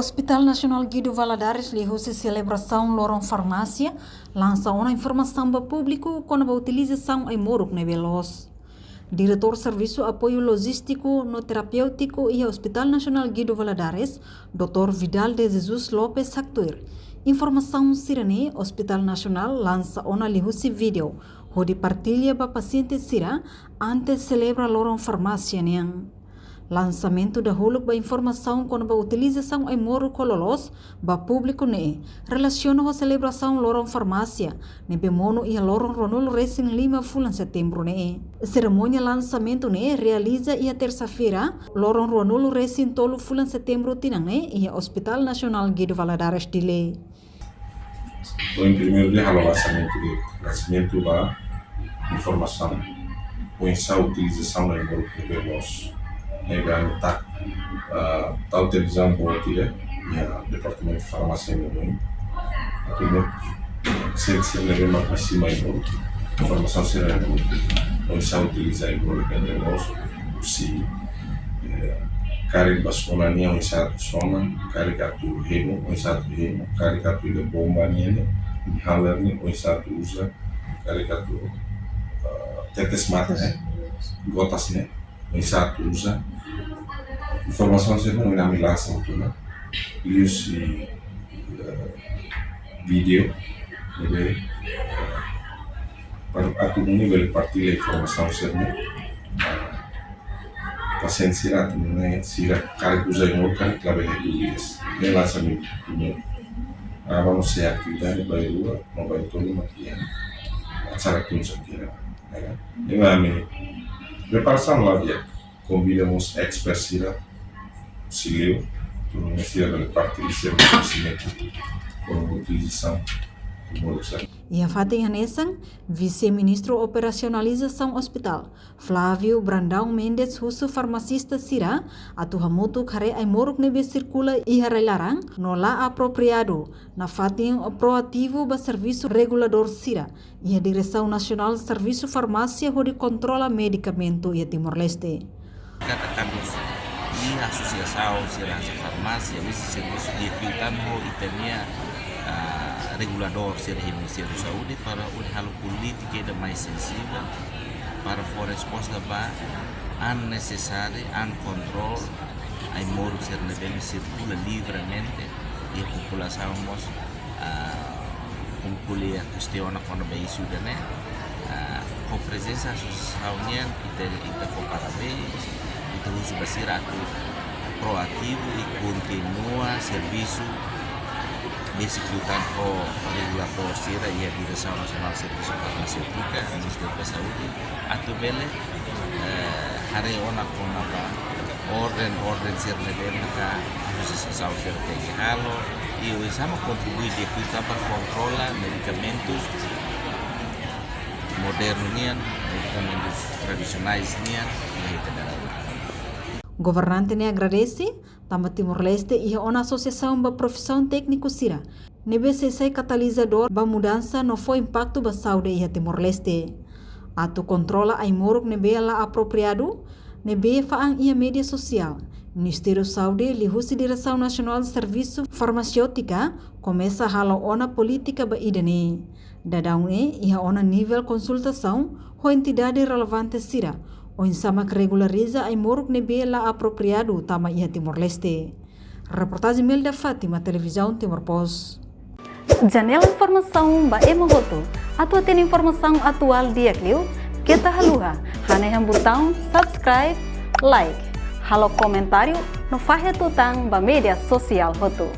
Hospital Nacional Guido Valadares lihou-se celebração lorong farmácia, lança uma informação para o público com a utilização em Moruk Nebelos. Diretor Serviço Apoio Logístico no Terapêutico e Hospital Nacional Guido Valadares, Dr. Vidal de Jesus Lopes Sactuir. Informação Sirene, Hospital Nacional lança uma lihou-se vídeo, onde partilha para paciente Sira antes celebra lorong farmácia niang. Lançamento da huluk ba informação com a utilização em Moro Cololos ba público ne relaciona com a celebração lorong farmácia ne bemono e a lorong Ronolo Racing Lima fulan setembro ne. Cerimônia lançamento ne realiza ia terça-feira lorong Ronolo Racing tolo fulan setembro tinang ne e Hospital Nacional Guido Valadares dile. Em primeiro dia o lançamento da informação com essa utilização em Moro Cololos. Negando tá utilizando o departamento de farmácia em Belém. Primeiro, se leva mais para cima em Belém. Informação será onde se utiliza em Belém se carga basculania onde se soma, carga tu remo onde se carga tu de bomba nele, inhaler onde se usa, carga tu tetes mata gotas né. Exato, usa informação se não é lança tudo, use vídeo, para a todo nível partilhar informação se não paciente será também será carga usa em outro carga clave de dúvidas, nem lançamento primeiro, vamos ser atividade vai rua, não vai todo maquiar, acara tudo isso aqui, né? Preparação lá dia, convidamos experts Sira, Sileu, turma Sira da parte de ser conhecimento com a utilização do Moruk. E a Fatin Hanesan, vice-ministro operacionalização hospital, Flávio Brandão Mendes Russo, farmacista Sira, atuhamutu kare ai Moruk nebe circula e larang, no lá apropriado, na Fatin proativo ba serviço regulador Sira, e a Direção Nacional de Serviço Farmácia onde controla medicamento e Timor-Leste. E a associação Sira Farmácia, esse serviço de Piutano e também regulador ser o Ministério da Saúde para o hal política mais sensível para a resposta para unnecessário, uncontrol, a Moruk ser nível circula livremente e a população mos concluir a questão quando bem isso né com presença da associação e com parabéns e o uso basira proativo e continua serviço executando o regulador Sira e a Direção Nacional de Serviço Farmacêutico, o Ministério da Saúde, a tubele hari ona com a ordem ser levada para a associação ser halo e o sama contribui de kita para controlar medicamentos modernos medicamentos tradicionais e Governante ne agradece, tama Timor-Leste e a associação ba profissão técnico Sira. Nebe sei catalisador ba mudança no foi impacto ba saúde e a Timor-Leste. Atu controla a Moruk nebe la apropriado, nebe faang ia mídia social. Ministério da Saúde lihou-se Direção Nacional de Serviço Farmacêutica começa a hala ona política ba idane. Dadão e a ona nível consultação com entidade relevante Sira. O insama que regulariza a Moruk nebe la apropriado tama ia Timor-Leste. Reportagem Melda Fátima, Televisão Timor-Post. Janela informação ba emohoto. Atua tem informação atual dia kliu. Kita haluha. Haneham botão subscribe, like. Halo comentário no fahe tutang ba media sosial hotu.